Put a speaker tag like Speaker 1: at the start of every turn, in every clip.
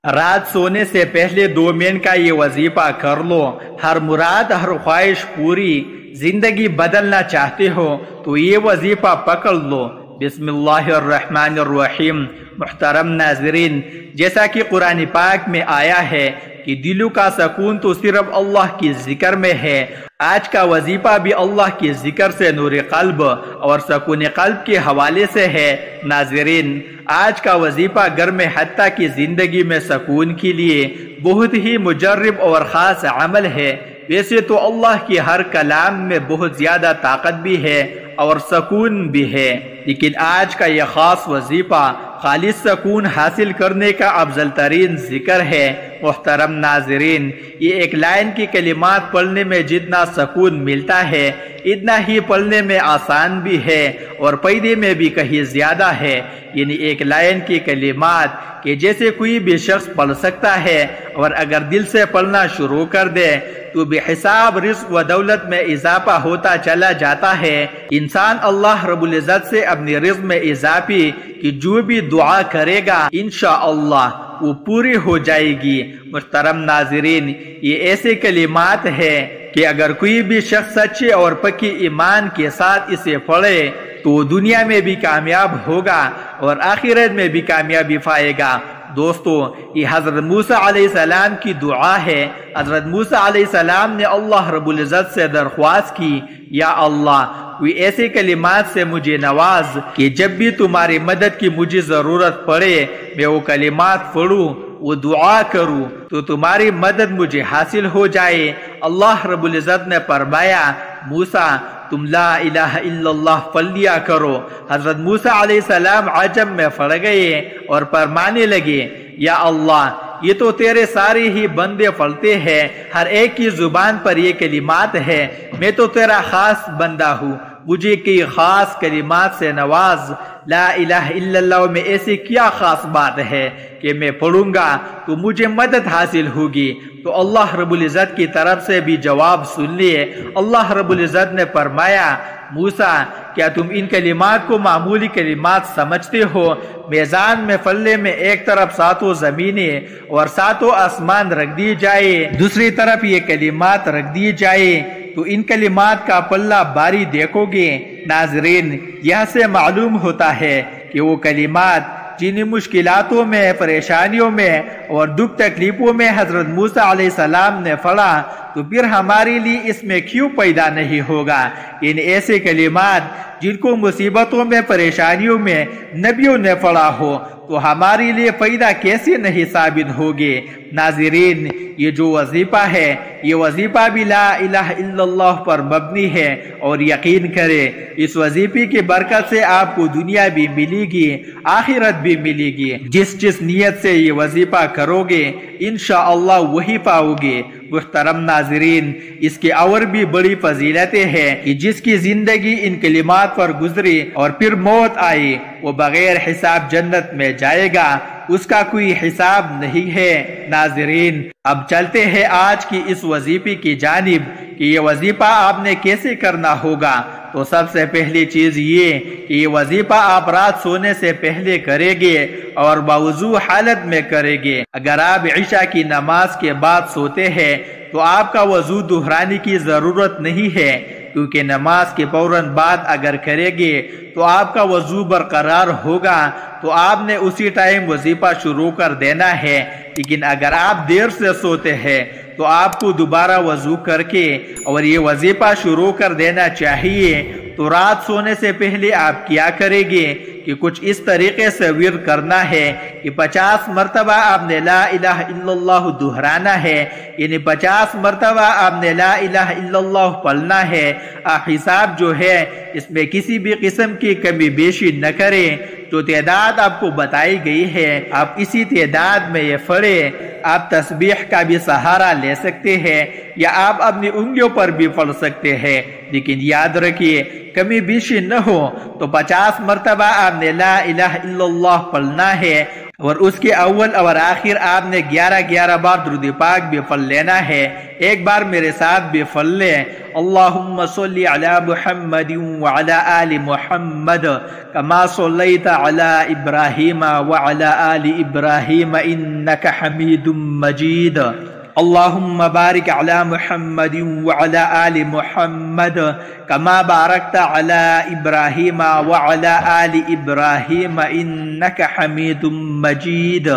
Speaker 1: رات سونے سے پہلے 2 منٹ کا یہ وظیفہ کر لو، ہر مراد ہر خواہش پوری، زندگی بدلنا چاہتے ہو تو یہ وظیفہ پکڑ لو۔ بسم اللہ الرحمن الرحیم۔ محترم ناظرین، جیسا کہ قرآن پاک میں آیا ہے کہ دلوں کا سکون تو صرف اللہ کی ذکر میں ہے۔ آج کا وظیفہ بھی اللہ کی ذکر سے نور قلب اور سکون قلب کے حوالے سے ہے۔ ناظرین، آج کا وظیفہ گھر میں حتیٰ کی زندگی میں سکون کے لیے بہت ہی مجرب اور خاص عمل ہے۔ ویسے تو اللہ کی ہر کلام میں بہت زیادہ طاقت بھی ہے اور سکون بھی ہے، لیکن آج کا یہ خاص وظیفہ خالص سکون حاصل کرنے کا افضل ترین ذکر ہے۔ محترم ناظرین، یہ ایک لائن کی کلمات پڑھنے میں جتنا سکون ملتا ہے اتنا ہی پڑھنے میں آسان بھی ہے اور فائدے میں بھی کہیں زیادہ ہے۔ یعنی ایک لائن کی کلمات کہ جیسے کوئی بھی شخص پڑھ سکتا ہے، اور اگر دل سے پڑھنا شروع کر دے تو بے حساب رزق و دولت میں اضافہ ہوتا چلا جاتا ہے۔ انسان اللہ رب العزت سے اپنی رزق میں اضافی کہ جو بھی دعا کرے گا انشاءاللہ وہ پوری ہو جائے گی۔ محترم ناظرین، یہ ایسے کلمات ہیں کہ اگر کوئی بھی شخص سچے اور پکی ایمان کے ساتھ اسے پڑھے تو دنیا میں بھی کامیاب ہوگا اور آخرت میں بھی کامیابی پائے گا۔ دوستو، یہ حضرت موسیٰ علیہ السلام کی دعا ہے۔ حضرت موسیٰ علیہ السلام نے اللہ رب العزت سے درخواست کی، یا اللہ، کوئی ایسے کلمات سے مجھے نواز کہ جب بھی تمہاری مدد کی مجھے ضرورت پڑے میں وہ کلمات پڑھوں، وہ دعا کروں تو تمہاری مدد مجھے حاصل ہو جائے۔ اللہ رب العزت نے فرمایا، موسیٰ تم لا الہ الا اللہ پڑھ لیا کرو۔ حضرت موسیٰ علیہ السلام عجب میں پڑ گئے اور فرمانے لگے، یا اللہ، یہ تو تیرے سارے ہی بندے پڑھتے ہیں، ہر ایک کی زبان پر یہ کلمات ہے، میں تو تیرا خاص بندہ ہوں، مجھے کئی خاص کلمات سے نواز۔ لا الہ الا اللہ میں ایسی کیا خاص بات ہے کہ میں پڑھوں گا تو مجھے مدد حاصل ہوگی؟ تو اللہ رب العزت کی طرف سے بھی جواب سن لیے۔ اللہ رب العزت نے فرمایا، موسیٰ، کیا تم ان کلمات کو معمولی کلمات سمجھتے ہو؟ میزان میں پلے میں ایک طرف 7 زمینیں اور 7 آسمان رکھ دی جائے، دوسری طرف یہ کلمات رکھ دی جائے تو ان کلمات کا پلہ باری دیکھو گے۔ ناظرین، یہاں سے معلوم ہوتا ہے کہ وہ کلمات جن مشکلاتوں میں، پریشانیوں میں اور دکھ تکلیفوں میں حضرت موسیٰ علیہ السلام نے پڑھا تو پھر ہمارے لیے اس میں کیوں پیدا نہیں ہوگا؟ ان ایسے کلمات جن کو مصیبتوں میں، پریشانیوں میں نبیوں نے پڑھا ہو تو ہمارے لیے پیدا کیسے نہیں ثابت ہوگے؟ ناظرین، یہ جو وظیفہ ہے یہ وظیفہ بھی لا الہ الا اللہ پر مبنی ہے، اور یقین کرے اس وظیفے کی برکت سے آپ کو دنیا بھی ملے گی، آخرت بھی ملے گی۔ جس نیت سے یہ وظیفہ کرو گے انشاءاللہ وہی پاؤ گے۔ محترم ناظرین، اس کے اور بھی بڑی فضیلتیں ہیں کہ جس کی زندگی ان کلمات پر گزری اور پھر موت آئی وہ بغیر حساب جنت میں جائے گا، اس کا کوئی حساب نہیں ہے۔ ناظرین، اب چلتے ہیں آج کی اس وظیفے کی جانب کہ یہ وظیفہ آپ نے کیسے کرنا ہوگا۔ تو سب سے پہلی چیز یہ کہ یہ وظیفہ آپ رات سونے سے پہلے کریں گے اور باوضو حالت میں کریں گے۔ اگر آپ عشاء کی نماز کے بعد سوتے ہیں تو آپ کا وضو دہرانے کی ضرورت نہیں ہے، کیونکہ نماز کے فوراً بعد اگر کریں گے تو آپ کا وضو برقرار ہوگا تو آپ نے اسی ٹائم وظیفہ شروع کر دینا ہے۔ لیکن اگر آپ دیر سے سوتے ہیں تو آپ کو دوبارہ وضو کر کے اور یہ وظیفہ شروع کر دینا چاہیے۔ تو رات سونے سے پہلے آپ کیا کریں گے کہ کچھ اس طریقے سے ورد کرنا ہے کہ 50 مرتبہ آپ نے لا الہ الا اللہ دہرانا ہے، یعنی 50 مرتبہ آپ نے لا الہ الا اللہ پڑھنا ہے۔ آپ حساب جو ہے اس میں کسی بھی قسم کی کمی بیشی نہ کریں، جو تعداد آپ کو بتائی گئی ہے آپ اسی تعداد میں یہ پڑھیں۔ آپ تسبیح کا بھی سہارا لے سکتے ہیں یا آپ اپنی انگلیوں پر بھی پڑھ سکتے ہیں، لیکن یاد رکھیے کمی بیشی نہ ہو۔ تو 50 مرتبہ آپ نے لا الہ الا اللہ پڑھنا ہے اور اس کے اول اور آخر آپ نے 11 بار درود پاک بھی پڑھ لینا ہے۔ ایک بار میرے ساتھ بھی پڑھ لیں، اللہم صلی علی محمد وعلی آل محمد کما صلیت علی ابراہیم وعلی آل ابراہیم انک حمید مجید، اللہم بارک علی محمد وعلی آل محمد کما بارکت علی ابراہیم وعلی آل ابراہیم انک حمید مجید۔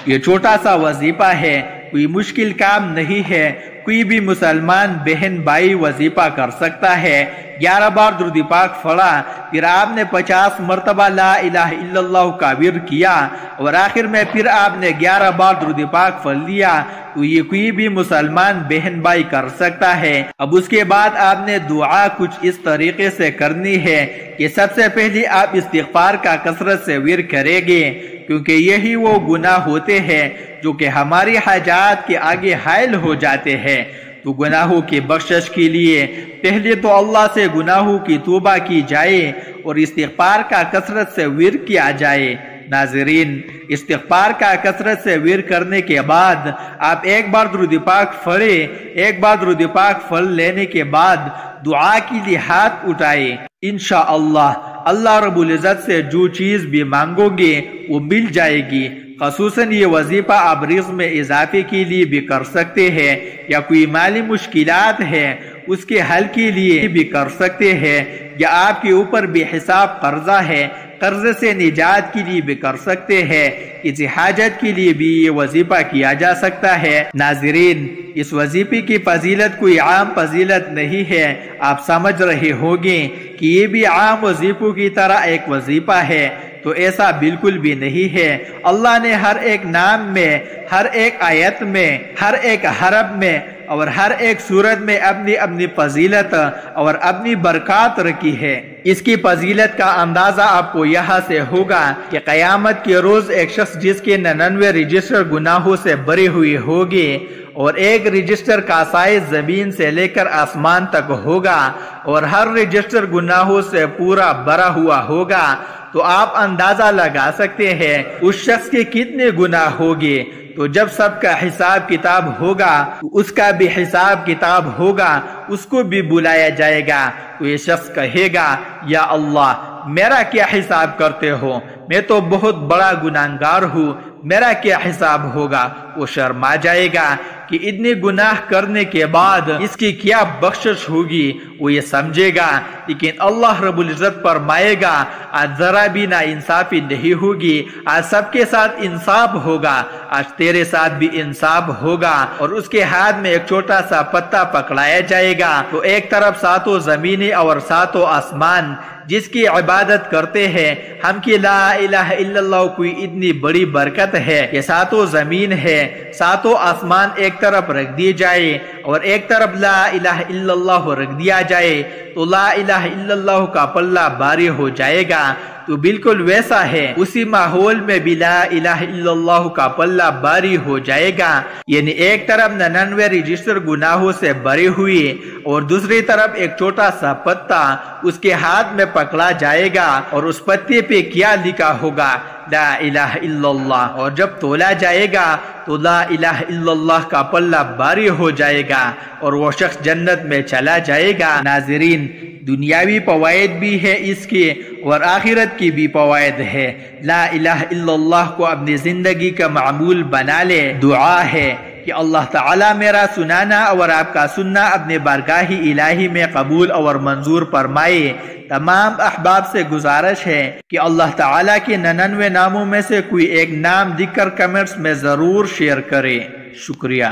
Speaker 1: یہ چھوٹا سا وظیفہ ہے، کوئی مشکل کام نہیں ہے، کوئی بھی مسلمان بہن بھائی وظیفہ کر سکتا ہے۔ 11 بار درود پاک پڑھا، پھر آپ نے 50 مرتبہ لا الہ الا اللہ کا ورد کیا، اور آخر میں پھر آپ نے 11 بار درود پاک پڑھ لیا، تو یہ کوئی بھی مسلمان بہن بھائی کر سکتا ہے۔ اب اس کے بعد آپ نے دعا کچھ اس طریقے سے کرنی ہے کہ سب سے پہلے آپ استغفار کا کثرت سے ورد کریں گے، کیونکہ یہی وہ گناہ ہوتے ہیں جو کہ ہماری حاجات کے آگے حائل ہو جاتے ہیں۔ تو گناہوں کی بخشش کے لیے پہلے تو اللہ سے گناہوں کی توبہ کی جائے اور استغفار کا کثرت سے ورد کیا جائے۔ ناظرین، استغفار کا کثرت سے ورد کرنے کے بعد آپ ایک بار درود پاک پڑھیں، ایک بار درود پاک پڑھ لینے کے بعد دعا کے لیے ہاتھ اٹھائے، انشاءاللہ اللہ رب العزت سے جو چیز بھی مانگو گے وہ مل جائے گی۔ خصوصاً یہ وظیفہ آپ رزق میں اضافے کے لیے بھی کر سکتے ہیں، یا کوئی مالی مشکلات ہے اس کے حل کے لیے بھی کر سکتے ہیں، یا آپ کے اوپر بے حساب قرضہ ہے، قرضے سے نجات کے لیے بھی کر سکتے ہیں، کسی حاجت کے لیے بھی یہ وظیفہ کیا جا سکتا ہے۔ ناظرین، اس وظیفے کی فضیلت کوئی عام فضیلت نہیں ہے، آپ سمجھ رہے ہوں گے کہ یہ بھی عام وظیفوں کی طرح ایک وظیفہ ہے، تو ایسا بالکل بھی نہیں ہے۔ اللہ نے ہر ایک نام میں، ہر ایک آیت میں، ہر ایک حرف میں اور ہر ایک صورت میں اپنی اپنی فضیلت اور اپنی برکات رکھی ہے۔ اس کی فضیلت کا اندازہ آپ کو یہاں سے ہوگا کہ قیامت کے روز ایک شخص جس کے 99 رجسٹر گناہوں سے بری ہوئی ہوگی، اور ایک رجسٹر کا سائز زمین سے لے کر آسمان تک ہوگا، اور ہر رجسٹر گناہوں سے پورا بھرا ہوا ہوگا، تو آپ اندازہ لگا سکتے ہیں اس شخص کے کتنے گناہ ہوگے۔ تو جب سب کا حساب کتاب ہوگا تو اس کا بھی حساب کتاب ہوگا، اس کو بھی بلایا جائے گا، تو یہ شخص کہے گا، یا اللہ میرا کیا حساب کرتے ہو، میں تو بہت بڑا گناہگار ہوں، میرا کیا حساب ہوگا۔ وہ شرما جائے گا کہ اتنے گناہ کرنے کے بعد اس کی کیا بخشش ہوگی، وہ یہ سمجھے گا۔ لیکن اللہ رب العزت فرمائے گا، آج ذرا بھی نا انصافی نہیں ہوگی، آج سب کے ساتھ انصاف ہوگا، آج تیرے ساتھ بھی انصاف ہوگا۔ اور اس کے ہاتھ میں ایک چھوٹا سا پتا پکڑایا جائے گا، تو ایک طرف 7 زمینیں اور 7 آسمان جس کی عبادت کرتے ہیں ہم کی لا الہ الا اللہ کوئی اتنی بڑی برکت ہے کہ 7 زمین ہے، 7 آسمان ایک طرف رکھ دیے جائے اور ایک طرف لا الہ الا اللہ رکھ دیا جائے، تو لا الہ الا اللہ کا پلہ بھاری ہو جائے گا۔ تو بالکل ویسا ہے، اسی ماحول میں بھی لا الہ الا اللہ کا پلہ بھاری ہو جائے گا، یعنی ایک طرف 99 رجسٹر گناہوں سے بھری ہوئی اور دوسری طرف ایک چھوٹا سا پتا اس کے ہاتھ میں پکڑا جائے گا، اور اس پتے پہ کیا لکھا ہوگا، لا الہ الا اللہ، اور جب تولا جائے گا تو لا الہ الا اللہ کا پلہ بھاری ہو جائے گا اور وہ شخص جنت میں چلا جائے گا۔ ناظرین، دنیاوی فوائد بھی ہے اس کے اور آخرت کی بھی فوائد ہے۔ لا الہ الا اللہ کو اپنی زندگی کا معمول بنا لے۔ دعا ہے کہ اللہ تعالیٰ میرا سنانا اور آپ کا سننا اپنے بارگاہ الہی میں قبول اور منظور فرمائے۔ تمام احباب سے گزارش ہے کہ اللہ تعالیٰ کے 99 ناموں میں سے کوئی ایک نام لکھ کر کمنٹس میں ضرور شیئر کریں۔ شکریہ۔